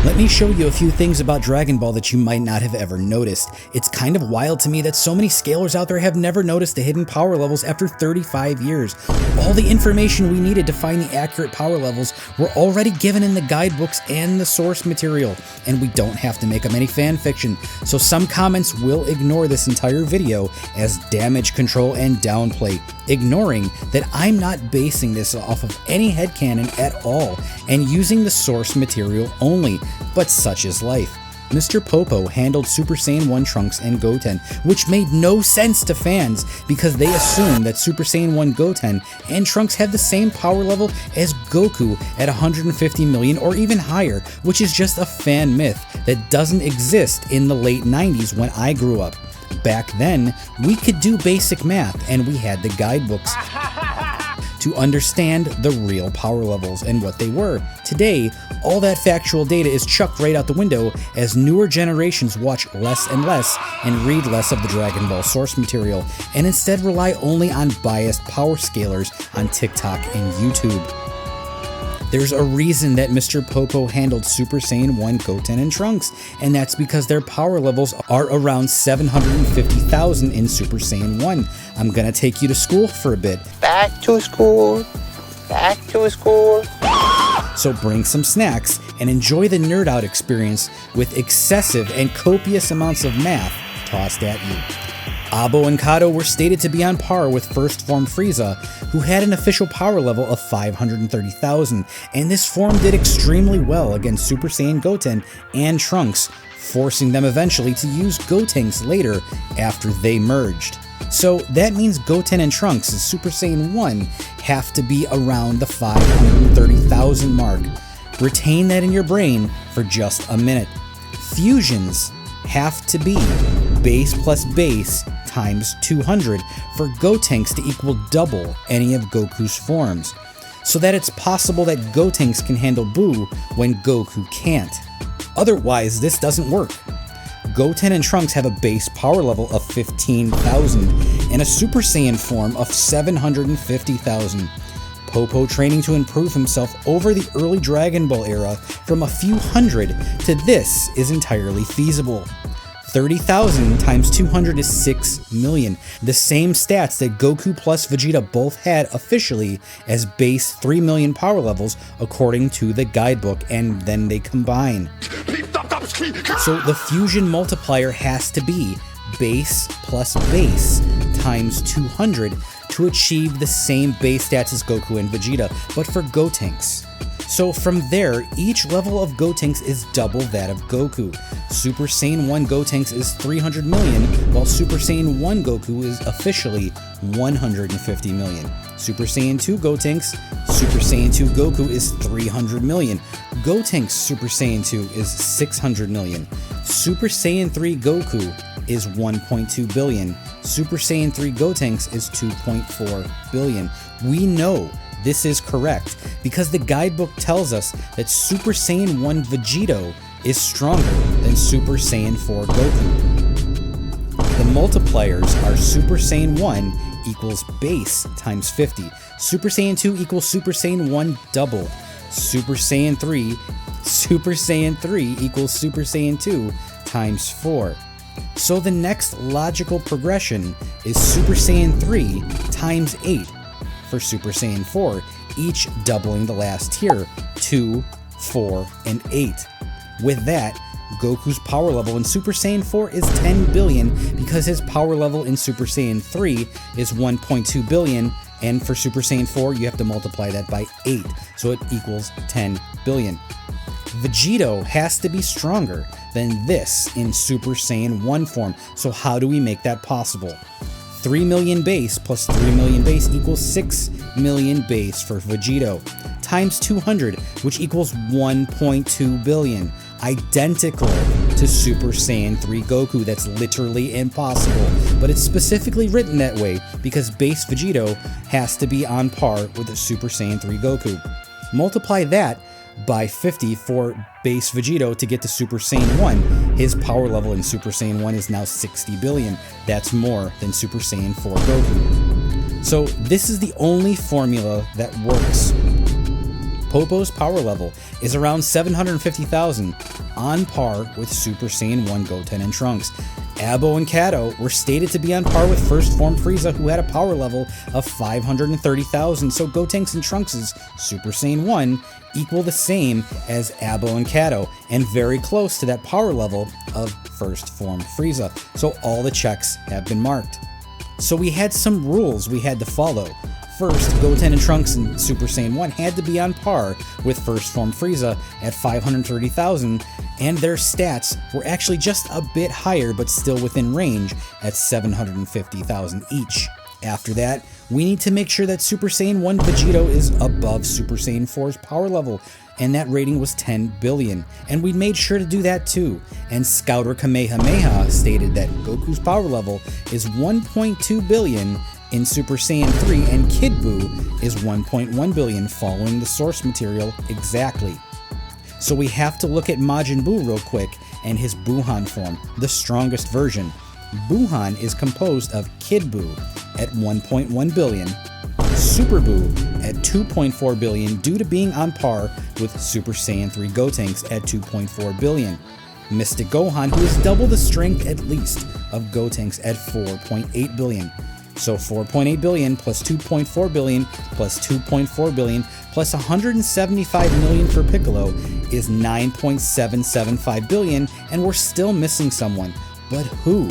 Let me show you a few things about Dragon Ball that you might not have ever noticed. It's kind of wild to me that so many scalers out there have never noticed the hidden power levels after 35 years. All the information we needed to find the accurate power levels were already given in the guidebooks and the source material, and we don't have to make up any fan fiction, so some comments will ignore this entire video as damage control and downplay, ignoring that I'm not basing this off of any headcanon at all and using the source material only. But such is life. Mr. Popo handled Super Saiyan 1 Trunks and Goten, which made no sense to fans because they assumed that Super Saiyan 1 Goten and Trunks had the same power level as Goku at 150 million or even higher, which is just a fan myth that doesn't exist in the late 90s when I grew up. Back then, we could do basic math and we had the guidebooks to understand the real power levels and what they were. Today, all that factual data is chucked right out the window as newer generations watch less and less and read less of the Dragon Ball source material and instead rely only on biased power scalers on TikTok and YouTube. There's a reason that Mr. Popo handled Super Saiyan 1 Goten and Trunks, and that's because their power levels are around 750,000 in Super Saiyan 1. I'm gonna take you to school for a bit. Back to school. Back to school. So bring some snacks and enjoy the nerd out experience with excessive and copious amounts of math tossed at you. Abo and Kato were stated to be on par with first form Frieza, who had an official power level of 530,000, and this form did extremely well against Super Saiyan Goten and Trunks, forcing them eventually to use Gotenks later after they merged. So that means Goten and Trunks as Super Saiyan 1 have to be around the 530,000 mark. Retain that in your brain for just a minute. Fusions have to be base plus base times 200 for Gotenks to equal double any of Goku's forms, so that it's possible that Gotenks can handle Buu when Goku can't. Otherwise, this doesn't work. Goten and Trunks have a base power level of 15,000 and a Super Saiyan form of 750,000. Popo training to improve himself over the early Dragon Ball era from a few hundred to this is entirely feasible. 30,000 times 200 is 6 million, the same stats that Goku plus Vegeta both had officially as base 3 million power levels according to the guidebook, and then they combine. So the fusion multiplier has to be base plus base times 200 to achieve the same base stats as Goku and Vegeta, but for Gotenks. So from there, each level of Gotenks is double that of Goku. Super Saiyan 1 Gotenks is 300 million, while Super Saiyan 1 Goku is officially 150 million. Super Saiyan 2 Gotenks, Super Saiyan 2 Goku is 300 million. Gotenks Super Saiyan 2 is 600 million. Super Saiyan 3 Goku is 1.2 billion. Super Saiyan 3 Gotenks is 2.4 billion. We know this is correct because the guidebook tells us that Super Saiyan 1 Vegito is stronger than Super Saiyan 4 Goku. The multipliers are Super Saiyan 1 equals base times 50, Super Saiyan 2 equals Super Saiyan 1 double, Super Saiyan 3 equals Super Saiyan 2 times 4. So the next logical progression is Super Saiyan 3 times 8 for Super Saiyan 4, each doubling the last tier, 2, 4, and 8. With that, Goku's power level in Super Saiyan 4 is 10 billion because his power level in Super Saiyan 3 is 1.2 billion, and for Super Saiyan 4 you have to multiply that by 8, so it equals 10 billion. Vegito has to be stronger than this in Super Saiyan 1 form, so how do we make that possible? 3 million base plus 3 million base equals 6 million base for Vegito, times 200, which equals 1.2 billion, identical to Super Saiyan 3 Goku. That's literally impossible, but it's specifically written that way because base Vegito has to be on par with the Super Saiyan 3 Goku. Multiply that by 50 for base Vegito to get to Super Saiyan 1. His power level in Super Saiyan 1 is now 60 billion. That's more than Super Saiyan 4 Goku. So this is the only formula that works. Popo's power level is around 750,000, on par with Super Saiyan 1 Goten and Trunks. Abo and Kato were stated to be on par with First Form Frieza, who had a power level of 530,000, so Gotenks and Trunks' Super Saiyan 1 equal the same as Abo and Kato, and very close to that power level of First Form Frieza, so all the checks have been marked. So we had some rules we had to follow. First, Goten and Trunks in Super Saiyan 1 had to be on par with First Form Frieza at 530,000, and their stats were actually just a bit higher but still within range at 750,000 each. After that, we need to make sure that Super Saiyan 1 Vegito is above Super Saiyan 4's power level, and that rating was 10 billion, and we made sure to do that too. And Scouter Kamehameha stated that Goku's power level is 1.2 billion in Super Saiyan 3, and Kid Buu is 1.1 billion, following the source material exactly. So we have to look at Majin Buu real quick and his Buuhan form, the strongest version. Buuhan is composed of Kid Buu at 1.1 billion, Super Buu at 2.4 billion due to being on par with Super Saiyan 3 Gotenks at 2.4 billion, Mystic Gohan, who is double the strength at least of Gotenks at 4.8 billion. So 4.8 billion plus 2.4 billion plus 2.4 billion plus 175 million for Piccolo is 9.775 billion, and we're still missing someone. But who?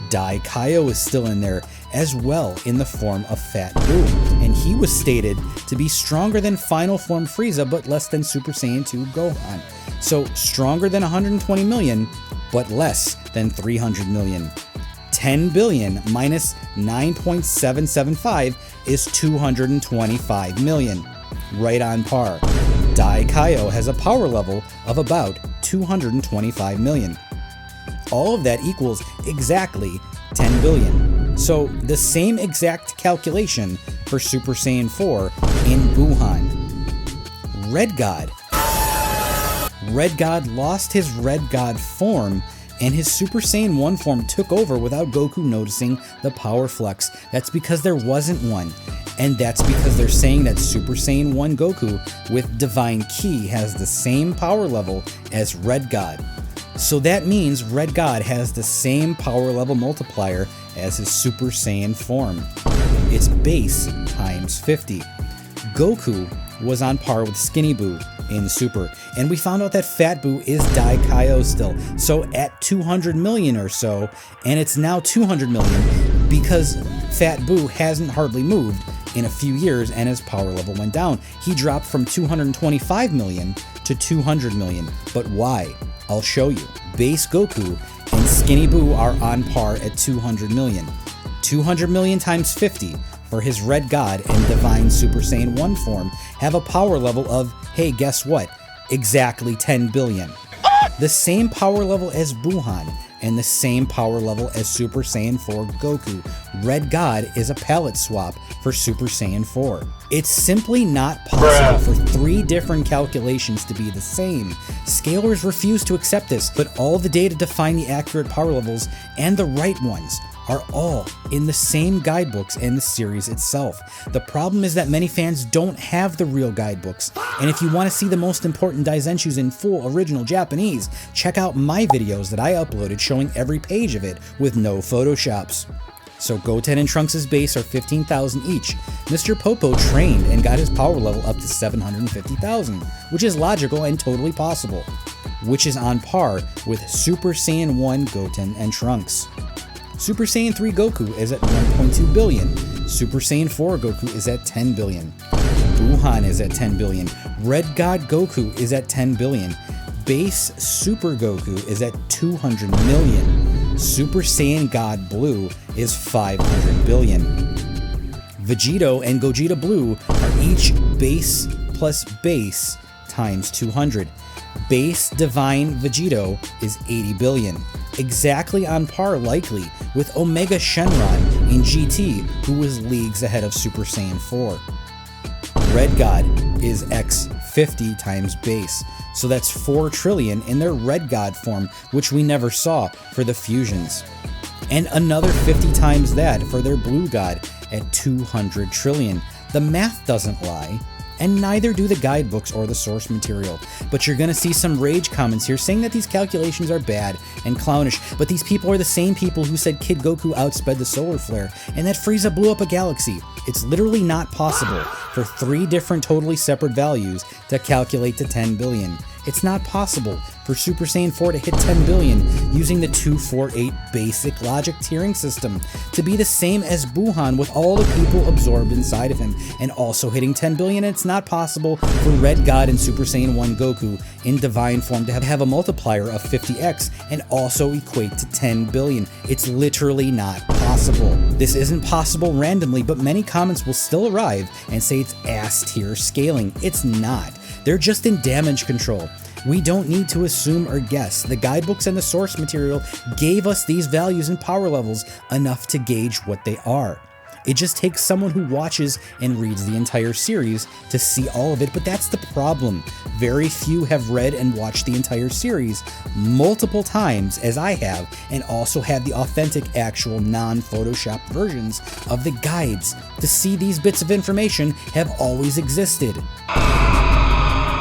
Dai Kaio is still in there as well in the form of Fat Buu, and he was stated to be stronger than Final Form Frieza but less than Super Saiyan 2 Gohan. So stronger than 120 million but less than 300 million. 10 billion minus 9.775 is 225 million. Right on par. Dai Kaio has a power level of about 225 million. All of that equals exactly 10 billion. So the same exact calculation for Super Saiyan 4 in Buuhan. Red God. Red God lost his Red God form, and his Super Saiyan 1 form took over without Goku noticing the power flux. That's because there wasn't one. And that's because they're saying that Super Saiyan 1 Goku with Divine Ki has the same power level as Red God. So that means Red God has the same power level multiplier as his Super Saiyan form. It's base times 50. Goku was on par with Skinny Buu in Super, and we found out that Fat Buu is Dai Kaio still, so at 200 million or so, and it's now 200 million because Fat Buu hasn't hardly moved in a few years and his power level went down. He dropped from 225 million to 200 million, but why? I'll show you. Base Goku and Skinny Buu are on par at 200 million. 200 million times 50 for his Red God and Divine Super Saiyan 1 form have a power level of, hey, guess what? Exactly 10 billion. The same power level as Buuhan and the same power level as Super Saiyan 4 Goku. Red God is a palette swap for Super Saiyan 4. It's simply not possible for three different calculations to be the same. Scalers refuse to accept this, but all the data to find the accurate power levels and the right ones are all in the same guidebooks and the series itself. The problem is that many fans don't have the real guidebooks, and if you want to see the most important Daizenshu's in full original Japanese, check out my videos that I uploaded showing every page of it with no photoshops. So Goten and Trunks' base are 15,000 each. Mr. Popo trained and got his power level up to 750,000, which is logical and totally possible, which is on par with Super Saiyan 1 Goten and Trunks. Super Saiyan 3 Goku is at 1.2 billion. Super Saiyan 4 Goku is at 10 billion. Buuhan is at 10 billion. Red God Goku is at 10 billion. Base Super Goku is at 200 million. Super Saiyan God Blue is 500 billion. Vegito and Gogeta Blue are each base plus base times 200. Base Divine Vegito is 80 billion. Exactly on par likely with Omega Shenron in GT, who was leagues ahead of Super Saiyan 4. Red God is x50 times base, so that's 4 trillion in their Red God form, which we never saw for the fusions. And another 50 times that for their Blue God at 200 trillion. The math doesn't lie. and neither do the guidebooks or the source material. But you're gonna see some rage comments here saying that these calculations are bad and clownish, but these people are the same people who said Kid Goku outsped the solar flare and that Frieza blew up a galaxy. It's literally not possible for 3 different totally separate values to calculate to 10 billion. It's not possible for Super Saiyan 4 to hit 10 billion using the 248 basic logic tiering system, to be the same as Buuhan with all the people absorbed inside of him, and also hitting 10 billion. And it's not possible for Red God and Super Saiyan 1 Goku in divine form to have a multiplier of 50x and also equate to 10 billion. It's literally not possible. This isn't possible randomly, but many comments will still arrive and say it's ass tier scaling. It's not. They're just in damage control. We don't need to assume or guess. The guidebooks and the source material gave us these values and power levels enough to gauge what they are. It just takes someone who watches and reads the entire series to see all of it, but that's the problem. Very few have read and watched the entire series multiple times, as I have, and also have the authentic, actual, non-photoshopped versions of the guides to see these bits of information have always existed.